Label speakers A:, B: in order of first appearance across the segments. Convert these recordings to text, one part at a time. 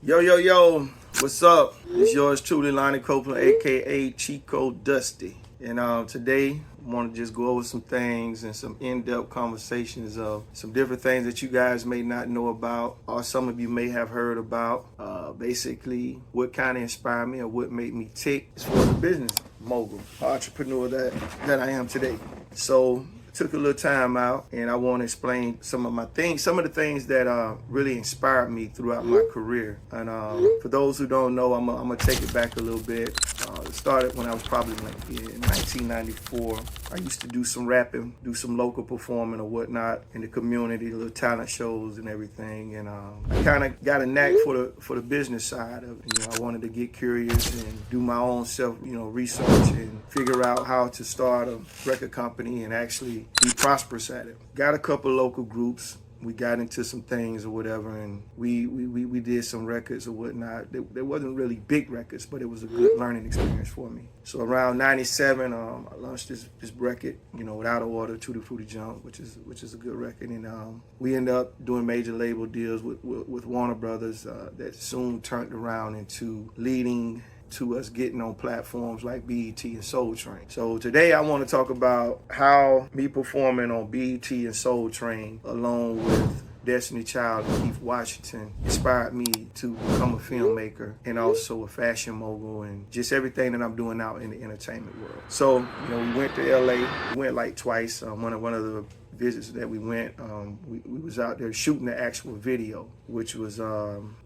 A: Yo, yo, yo, what's up? It's yours truly, Lonnie Copelan, aka Chico Dusty. And today, I want to just go over some things and some in-depth conversations of some different things that you guys may not know about, or some of you may have heard about. Basically, what kind of inspired me or what made me tick as far as a business mogul, entrepreneur that I am today. So, took a little time out, and I want to explain some of the things that really inspired me throughout my career. And for those who don't know, I'm gonna take it back a little bit. It started when I was probably like in 1994. I used to do some rapping, do some local performing or whatnot in the community, little talent shows and everything. And I kind of got a knack for the business side of it. I wanted to get curious and do my own self, research and figure out how to start a record company and actually be prosperous at it. Got a couple local groups. We got into some things or whatever, and we did some records or whatnot. There wasn't really big records, but it was a good learning experience for me. So around '97, I launched this record, Without a Order, Tutti Frutti Jump, which is a good record, and we ended up doing major label deals with Warner Brothers that soon turned around into leading to us getting on platforms like BET and Soul Train. So today I want to talk about how me performing on BET and Soul Train along with Destiny Child and Keith Washington inspired me to become a filmmaker and also a fashion mogul and just everything that I'm doing out in the entertainment world. So, we went to LA, we went like twice. One of the visits that we went, we was out there shooting the actual video, which was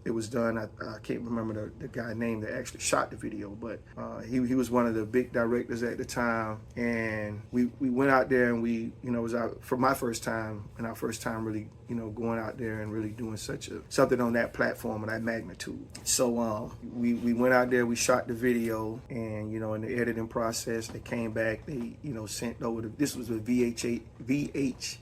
A: it was done. I can't remember the guy name that actually shot the video, but he was one of the big directors at the time. And we went out there and we it was out for my first time, and our first time really going out there and really doing something on that platform of that magnitude. So we went out there, we shot the video, and in the editing process, they came back, they sent over this was a VHS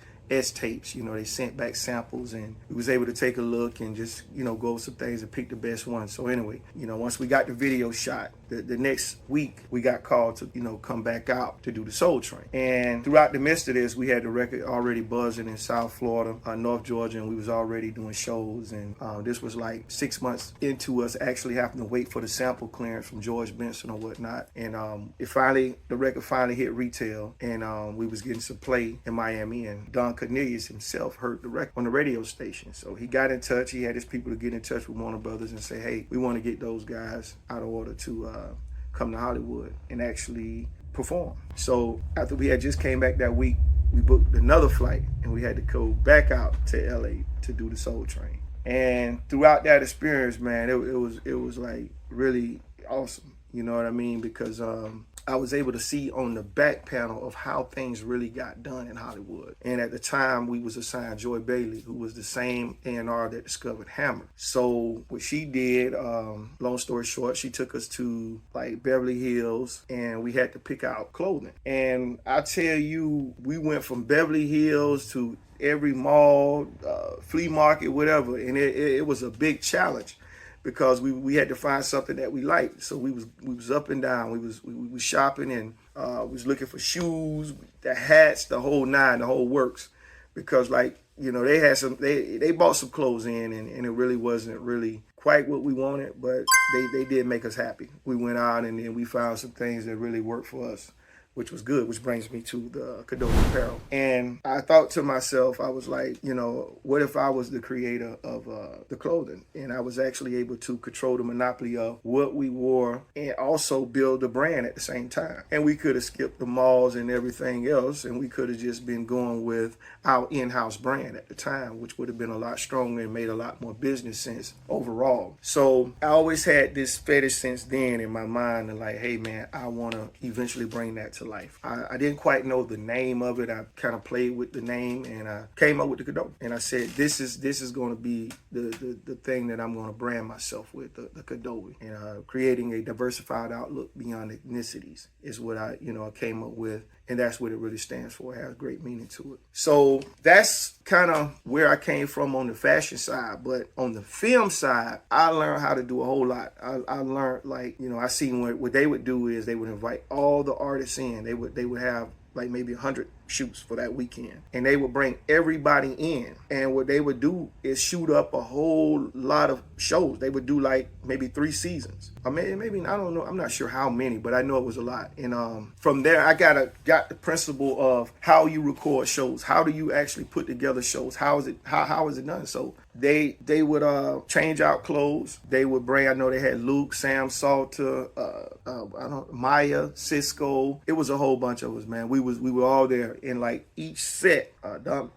A: tapes. They sent back samples, and we was able to take a look and just go over some things and pick the best one. So anyway, once we got the video shot, the next week we got called to come back out to do the Soul Train. And throughout the midst of this, we had the record already buzzing in South Florida, North Georgia, and we was already doing shows. And this was like 6 months into us actually having to wait for the sample clearance from George Benson or whatnot. And the record finally hit retail, and we was getting some play in Miami, and Don Cornelius himself heard the record on the radio station. So he got in touch. He had his people to get in touch with Warner Brothers and say, hey, we want to get those guys out of order to come to Hollywood and actually perform. So after we had just came back that week, we booked another flight, and we had to go back out to LA to do the Soul Train. And throughout that experience, man, it was like really awesome. You know what I mean? Because I was able to see on the back panel of how things really got done in Hollywood. And at the time, we was assigned Joy Bailey, who was the same A&R that discovered Hammer. So what she did, long story short, she took us to like Beverly Hills, and we had to pick out clothing. And I tell you, we went from Beverly Hills to every mall, flea market, whatever. And it was a big challenge, because we had to find something that we liked. So we was up and down. We was shopping, and we was looking for shoes, the hats, the whole nine, the whole works. Because they had they bought some clothes in, and it really wasn't really quite what we wanted, but they did make us happy. We went out, and then we found some things that really worked for us, which was good, which brings me to the KADO Apparel. And I thought to myself, I was like, what if I was the creator of the clothing, and I was actually able to control the monopoly of what we wore and also build a brand at the same time. And we could have skipped the malls and everything else, and we could have just been going with our in-house brand at the time, which would have been a lot stronger and made a lot more business sense overall. So I always had this fetish since then in my mind of like, hey man, I want to eventually bring that to life. I didn't quite know the name of it. I kind of played with the name, and I came up with the KADO. And I said, this is going to be the thing that I'm going to brand myself with, the KADO. And creating a diversified outlook beyond ethnicities is what I came up with. And that's what it really stands for. It has great meaning to it. So that's kind of where I came from on the fashion side. But on the film side, I learned how to do a whole lot. I learned, I seen what they would do is they would invite all the artists in. They would have like maybe 100 shoots for that weekend, and they would bring everybody in, and what they would do is shoot up a whole lot of shows. They would do like maybe 3 seasons, or maybe I don't know, I'm not sure how many, but I know it was a lot. And from there I got the principle of how you record shows, how do you actually put together shows, how is it done. So they would change out clothes. They would bring, I know they had Luke, Sam Salter, Maya, Cisco. It was a whole bunch of us, man. We were all there. In like each set, Don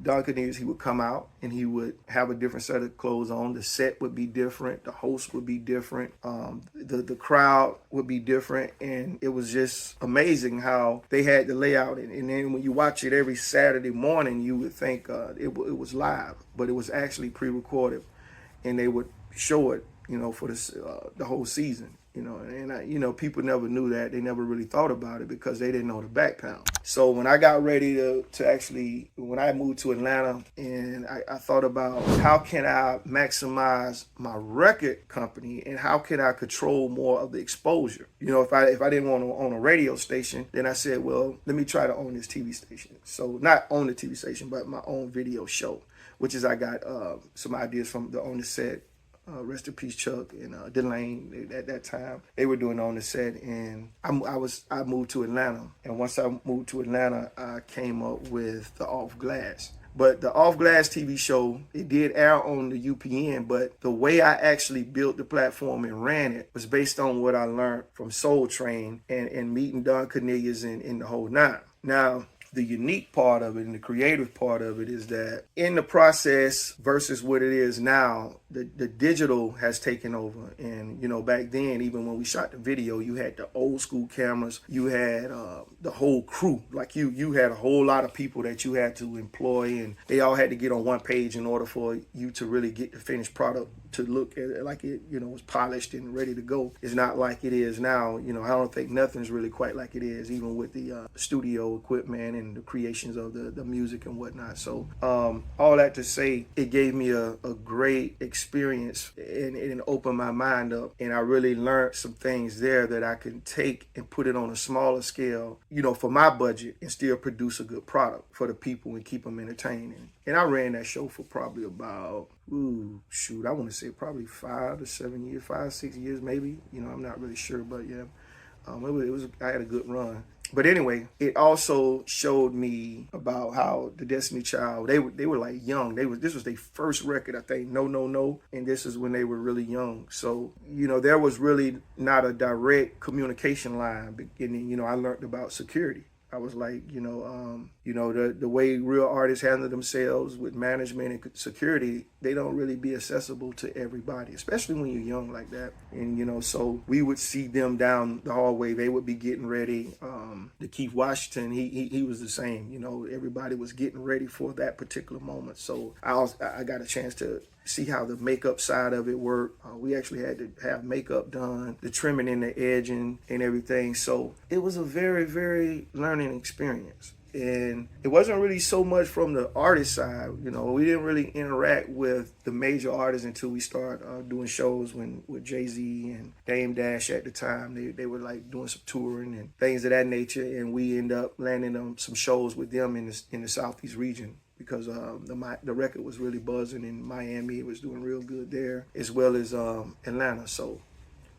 A: Cornelius, he would come out and he would have a different set of clothes on. The set would be different. The host would be different. The crowd would be different. And it was just amazing how they had the layout. And then when you watch it every Saturday morning, you would think it was live, but it was actually pre-recorded, and they would show it, for the whole season. And people never knew that. They never really thought about it because they didn't know the background. So when I got ready when I moved to Atlanta, and I thought about how can I maximize my record company and how can I control more of the exposure. If I didn't want to own a radio station, then I said, well, let me try to own this TV station. So not own the TV station, but my own video show, which is I got some ideas from the On The Set. Rest in peace, Chuck and Delane. At that time, they were doing On The Set, and I moved to Atlanta. And once I moved to Atlanta, I came up with the Off Glass. But the Off Glass TV show, it did air on the UPN, but the way I actually built the platform and ran it was based on what I learned from Soul Train and meeting Don Cornelius and the whole nine. Now, the unique part of it and the creative part of it is that in the process versus what it is now, the digital has taken over. And, back then, even when we shot the video, you had the old school cameras, you had the whole crew. Like you had a whole lot of people that you had to employ, and they all had to get on one page in order for you to really get the finished product to look at it like it, was polished and ready to go. It's not like it is now. I don't think nothing's really quite like it is, even with the studio equipment and the creations of the music and whatnot. So all that to say, it gave me a great experience and it opened my mind up, and I really learned some things there that I can take and put it on a smaller scale, for my budget, and still produce a good product for the people and keep them entertained. And I ran that show for probably about, I want to say probably 5 to 7 years, 5, 6 years maybe. I'm not really sure, but yeah, I had a good run. But anyway, it also showed me about how the Destiny Child, they were like young. This was their first record, I think, No, and this is when they were really young. So, there was really not a direct communication line beginning. I learned about security. I was like, the way real artists handle themselves with management and security, they don't really be accessible to everybody, especially when you're young like that. And, so we would see them down the hallway. They would be getting ready. The Keith Washington, he was the same. Everybody was getting ready for that particular moment. So I got a chance to see how the makeup side of it worked. We actually had to have makeup done, the trimming and the edging and everything. So it was a very, very learning experience. And it wasn't really so much from the artist side. We didn't really interact with the major artists until we started doing shows with Jay-Z and Dame Dash at the time. They were like doing some touring and things of that nature. And we ended up landing on some shows with them in the Southeast region, because the record was really buzzing in Miami. It was doing real good there, as well as Atlanta. So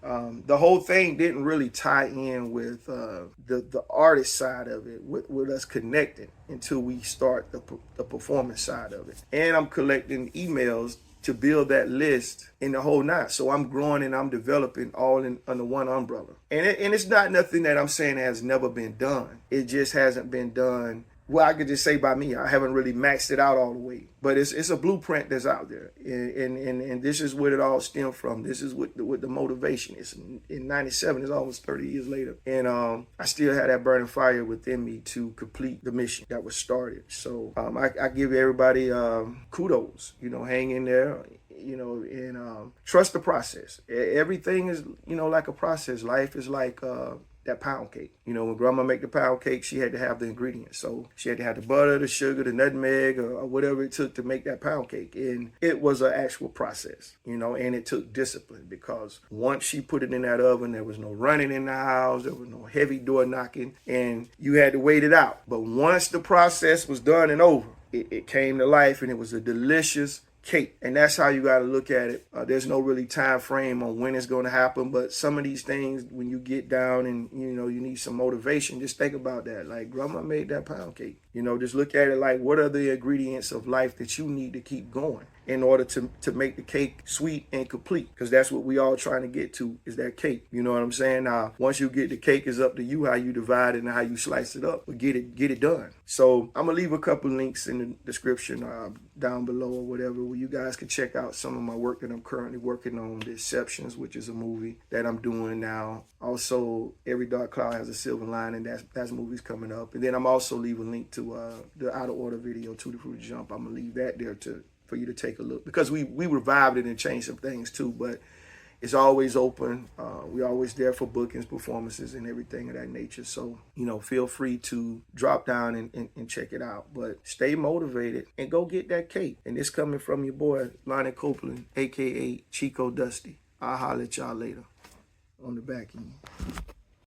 A: the whole thing didn't really tie in with the artist side of it, with us connecting, until we start the performance side of it. And I'm collecting emails to build that list in the whole nine. So I'm growing and I'm developing all under one umbrella. And it's not nothing that I'm saying has never been done. It just hasn't been done. Well, I could just say by me, I haven't really maxed it out all the way, but it's a blueprint that's out there, and this is what it all stemmed from. This is what the motivation is. In '97, it's almost 30 years later, and I still had that burning fire within me to complete the mission that was started. So I give everybody kudos. Hang in there. And trust the process. Everything is, like a process. Life is like that pound cake. You know, when grandma make the pound cake, she had to have the ingredients. So she had to have the butter, the sugar, the nutmeg, or whatever it took to make that pound cake. And it was an actual process, you know, and it took discipline, because once she put it in that oven, there was no running in the house, there was no heavy door knocking, and you had to wait it out. But once the process was done and over, it came to life, and it was a delicious cake. And that's how you got to look at it. There's no really time frame on when it's going to happen, but some of these things, when you get down and you know you need some motivation, just think about that. Like, grandma made that pound cake. You know, just look at it like, what are the ingredients of life that you need to keep going in order to make the cake sweet and complete? Because that's what we all trying to get to, is that cake. You know what I'm saying? Now, once you get the cake, it's up to you how you divide it and how you slice it up, but get it done. So I'm gonna leave a couple links in the description down below or whatever, where you guys can check out some of my work that I'm currently working on. The Exceptions, which is a movie that I'm doing now. Also, Every Dark Cloud Has a Silver Lining. That's movies coming up. And then I'm also leaving a link to the Out of Order video, Tutti Frutti Jump. I'm gonna leave that there for you to take a look, because we revived it and changed some things too, but it's always open. We're always there for bookings, performances, and everything of that nature. So, you know, feel free to drop down and check it out. But stay motivated and go get that cake. And this coming from your boy, Lonnie Copelan, a.k.a. Chico Dusty. I'll holler at y'all later on the back end.